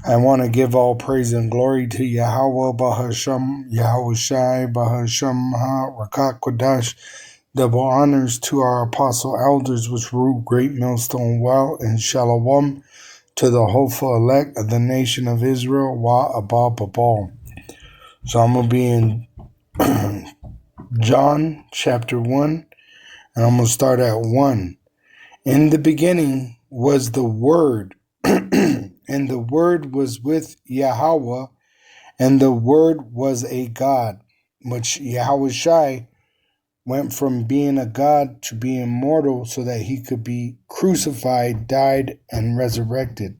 I want to give all praise and glory to Yahweh Bahasham, Yahweh Shai Bahasham Rakat Kodash. Double honors to our apostle elders which rule Great Millstone Well and Shalom to the hopeful elect of the nation of Israel, Wa Abba Babal. So I'm going to be in John chapter 1, and I'm going to start at 1. In the beginning was the Word, and the Word was with Yahweh, and the Word was a God, which Yahweh Shai went from being a God to being mortal so that he could be crucified, died, and resurrected.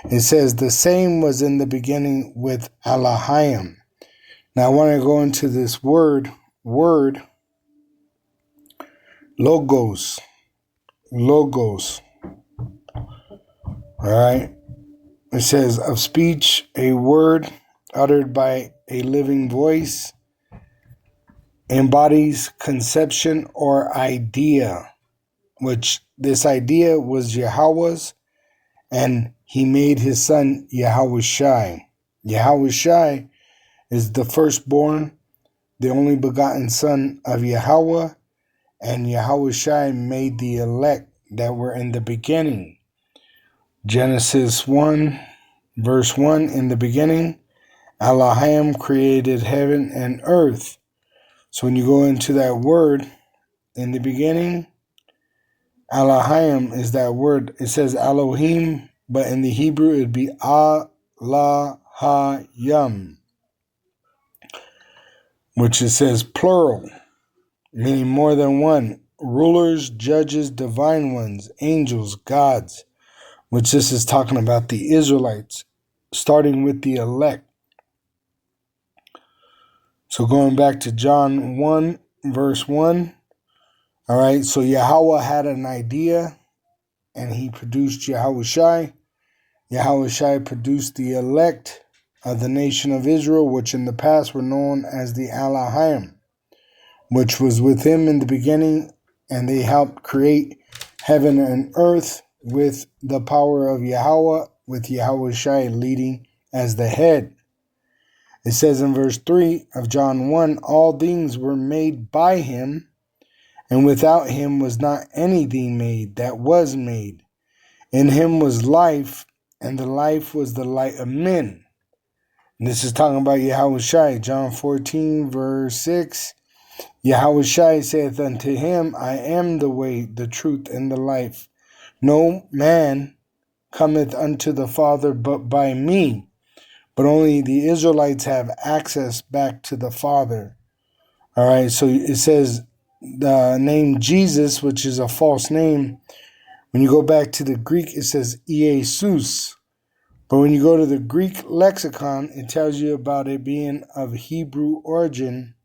It says the same was in the beginning with Elohim. Now I want to go into this word, logos. All right. It says of speech, a word uttered by a living voice, embodies conception or idea, which this idea was Yahweh's, and he made his son Yahweh Shai. Yahweh Shai is the firstborn, the only begotten son of Yahweh, and Yahweh Shai made the elect that were in the beginning. Genesis 1, verse 1, in the beginning, Elohim created heaven and earth. So when you go into that word, in the beginning, Elohim is that word. It says Elohim, but in the Hebrew it would be Alahayim, which it says plural, meaning more than one. Rulers, judges, divine ones, angels, gods, which this is talking about the Israelites, starting with the elect. So going back to John 1, verse 1, all right, so Yahweh had an idea, and he produced Yahweh Shai. Yahweh Shai produced the elect of the nation of Israel, which in the past were known as the Elohim, which was with him in the beginning, and they helped create heaven and earth with the power of Yahweh, with Yahweh Shai leading as the head. It says in verse 3 of John 1, all things were made by him, and without him was not anything made that was made. In him was life, and the life was the light of men. And this is talking about Yahweh Shai. John 14, verse 6. Yahweh Shai saith unto him, I am the way, the truth, and the life. No man cometh unto the Father but by me. But only the Israelites have access back to the Father. All right, so it says the name Jesus, which is a false name. When you go back to the Greek, it says Iesus. But when you go to the Greek lexicon, it tells you about it being of Hebrew origin.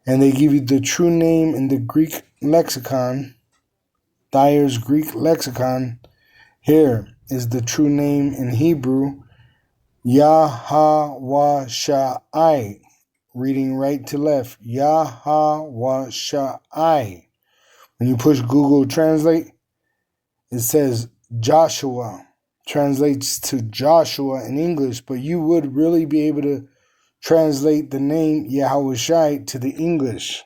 And they give you the true name in the Greek lexicon. Thayer's Greek lexicon. Here is the true name in Hebrew. Yahweh Shai. Reading right to left. Yahweh Shai. When you push Google Translate, it says Joshua. Translates to Joshua in English, but you would really be able to translate the name Yahweh Shai to the English.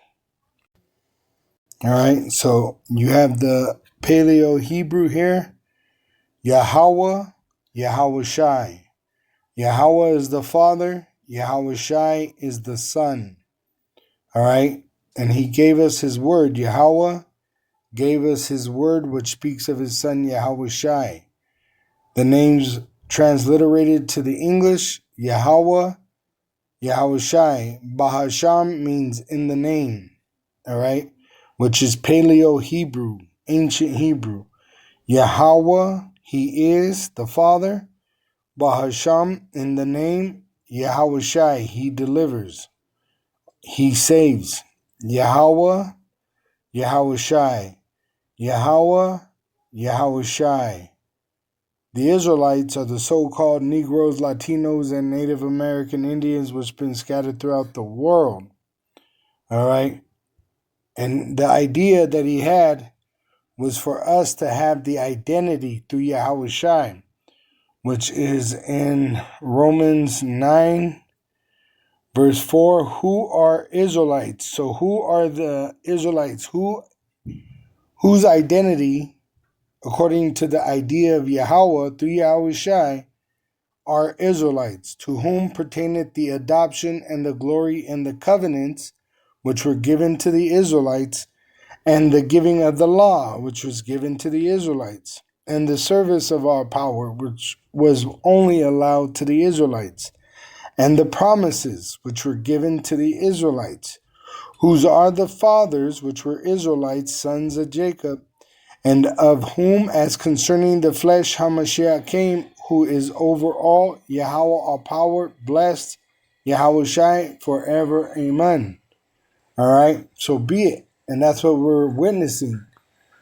All right, so you have the Paleo Hebrew here. Yahweh, Yahweh Shai. Yahweh is the Father. Yahweh Shai is the Son. All right, and he gave us his word. Yahweh gave us his word, which speaks of his Son Yahweh Shai. The names transliterated to the English, Yahweh, Yahweh Shai. Bahasham means in the name, all right, which is Paleo Hebrew, ancient Hebrew. Yahweh, he is the Father. Bahasham, in the name. Yahweh Shai, he delivers. He saves. Yahweh, Yahweh Shai. Yahweh, Yahweh Shai. The Israelites are the so-called Negroes, Latinos, and Native American Indians which have been scattered throughout the world. All right? And the idea that he had was for us to have the identity through Yahweh Shai. which is in Romans 9, verse 4. Who are Israelites? So who are the Israelites? Whose identity, according to the idea of Yahweh through Yahushai, are Israelites, to whom pertaineth the adoption and the glory and the covenants which were given to the Israelites, and the giving of the law which was given to the Israelites, and the service of our power which was only allowed to the Israelites, and the promises which were given to the Israelites, whose are the fathers which were Israelites, sons of Jacob, and of whom, as concerning the flesh, Hamashiach came, who is over all, Yahweh all power, blessed, Yahushai forever. Amen. All right, so be it. And that's what we're witnessing,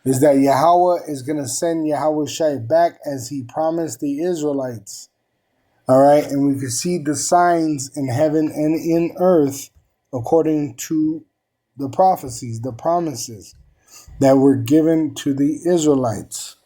is that Yahweh is going to send Yahushai back as he promised the Israelites. All right, and we can see the signs in heaven and in earth according to the prophecies, the promises that were given to the Israelites.